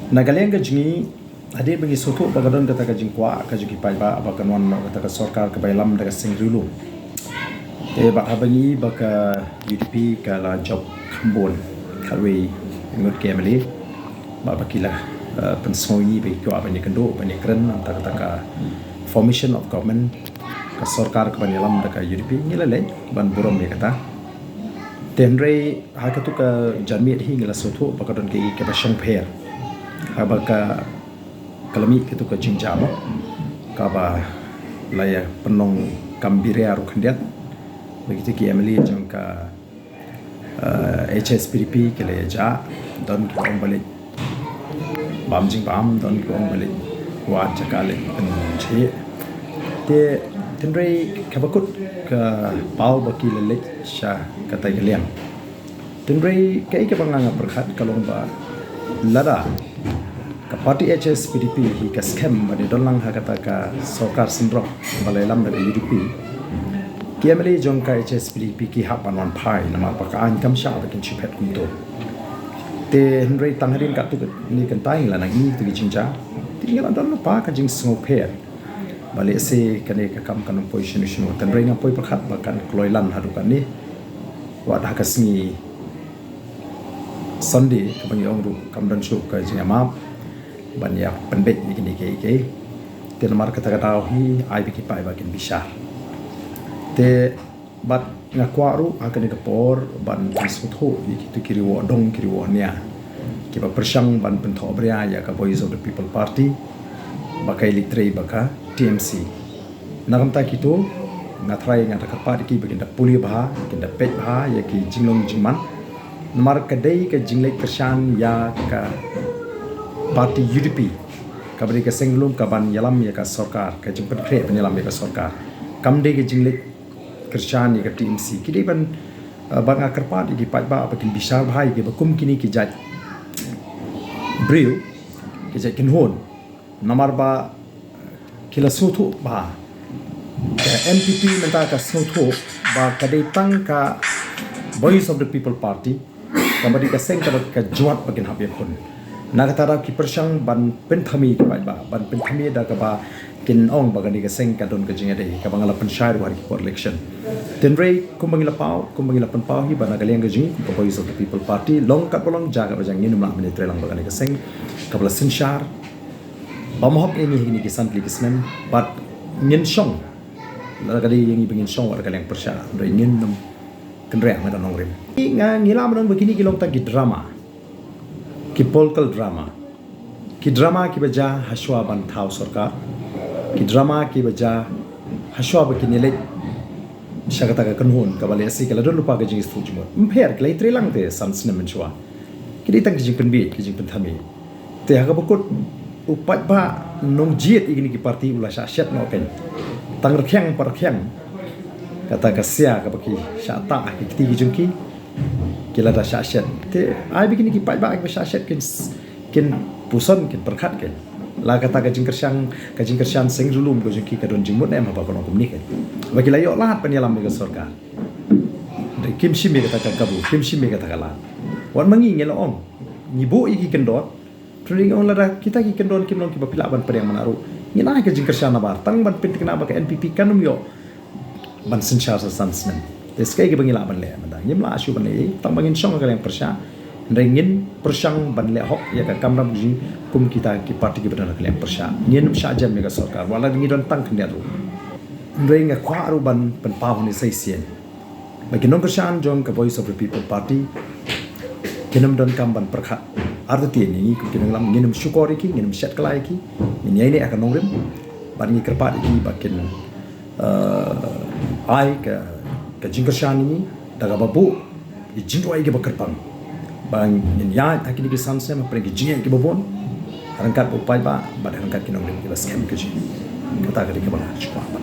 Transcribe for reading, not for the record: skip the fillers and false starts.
Nagaling ka jingi ade bagi soto bagadon kata ka jingkwa ka jugi pai ba abakan wan kata ka sarkar ka bailam daga singrilu te ba abani baka UDP kala job khambon kalwe ngut kemali ba bakila pensoi be ko abani kendo bani kren kata ka formation of government ka sarkar ka bailam daga UDP ngilale ban burom me kata tenre hakatu ka jamit hi ngila soto bagadon ke ka basang pher habaka kalami itu ke jingjama kaba laya penong kambirea rukandiat begitu ki emily jangka HSPDP ke laya ja don ki ong balik bam jing bam don ki ong balik wa jakale penche te tenre kabakut ke pau baki lelek sha kata geliam tenre kai ke banganga berkhat kalong ba lada ka parti HSPDP hi ka scam bani dolang ha kata ka sarkar sindrok balai lam dari UDP kiameli jong ka HSPDP ki hapan wan phai nama pakaan kam sha bakin chipet kumto te henry tangharin ka tu ni kan tai la nang ni tu jingja tinggal don pa ka jing snow pair bale se kane ka kam kan position issue tan rei na poi pakhat bakan kloilan hadukan ni wa da ka singi Sunday ka bang yong ru kam dan show ka jingama banyak pendek ni kini ke te lamar kata kata hi ai biki pai bakin bisar te bat ngakwaru akan ke por ban sutho ni kitu kiri wo dong kiri wo nia ki ba persang ban pentho bria ya ka Voice of the People Party bakai litre baka TMC nagam ta kitu ngatrai ngata kapat ki bakin da puli bah kinda pet bah ya ki jinglong jingman namar kadai ke jinglek kersan ya ka parti UDP kabri ka senglum ka ban yalam ya ka sarkar ka jemput kre penyalam ya ka sarkar kamde ke jinglet kersan ya ka TMC kidi ban bang akarpat di pat ba bakin bisar bhai ke bakum kini ki jaj briu ke jaj kinhon namar ba kila sutu ba ka MPP menta ka sutu ba kadai tang ka Voice of the People Party kabri ka seng ka juat bakin habya khon nagatara ki persang ban penthami ki ba ban penthami da ka ba kin ong bagani ka seng ka don ka jinga dei ka bangala panshar war ki for election tenrei kumbangila pan pau hi bana galeng ka jingi ko Voice of the People Party long ka bolong jaga ba jang nginum la mene trelang bagani ka seng ka bala sinshar bamhok ini hini ki santli ki snem bat ngin song la ka dei ngi bingin song war galeng persha rei ngin num kenre ma nong rim ngila ma don begini ki long ta ki drama ki political drama ki baja haswa ban thau sarkar ki drama ki baja haswa ba kinele shagata ka kanhon ka bale asi kala don lupa ga jing stu jmo mpher klai trelang te sansne menchwa ki dei tang jing penbi ki jing penthami te ha ka bukut upat ba nong jiet igini ki parti ula sha shet no ken tang rakhyang par rakhyang kata ka sia ka baki sha ta ki ti ki jungki kila da syashet te ai begini ki pai ba ki syashet kin puson kin perkhat kin la kata ka jingkersyang sing julum ko jingki ka don jingmut em ba kono kumni kin bagi la yo lahat penyalam ga sarkar de kim shimi kata ka kabu kim shimi kata kala wan mangi ngelo ong nyibu iki kendot turing on la kita ki kendon kim long ki ba pila ban pereng manaru ngina ka jingkersyang na bar tang ban pit kena ba ka NPP kanum yo ban sinchar sa sansmen deskai ke bangila ban le manda nyimla asu ban le tang bangin song ka leng persya rengin persang ban le hok ya ka kamram ji kum kita ki parti ki badana ka leng persya ngin sha jam me ka sarkar wala ngi don tang khne ru renga kwa ru ban pen paw ni sai sien bagi non persyan jong ka Voice of the People Party kinam don kam ban perkhat arti ni ku kinam lam ngin syukor ki ngin shat klai ki ni ai ni akan nongrim ban ngi kerpat ki bakin ai ka jingkersyang ini daga babu i jingwai ke bakerpang bang ya akini ke sanse ma pergi jingai ke babon rangkat upai ba rangkat kinong ke baskem ke ji kata ke bang chwa ban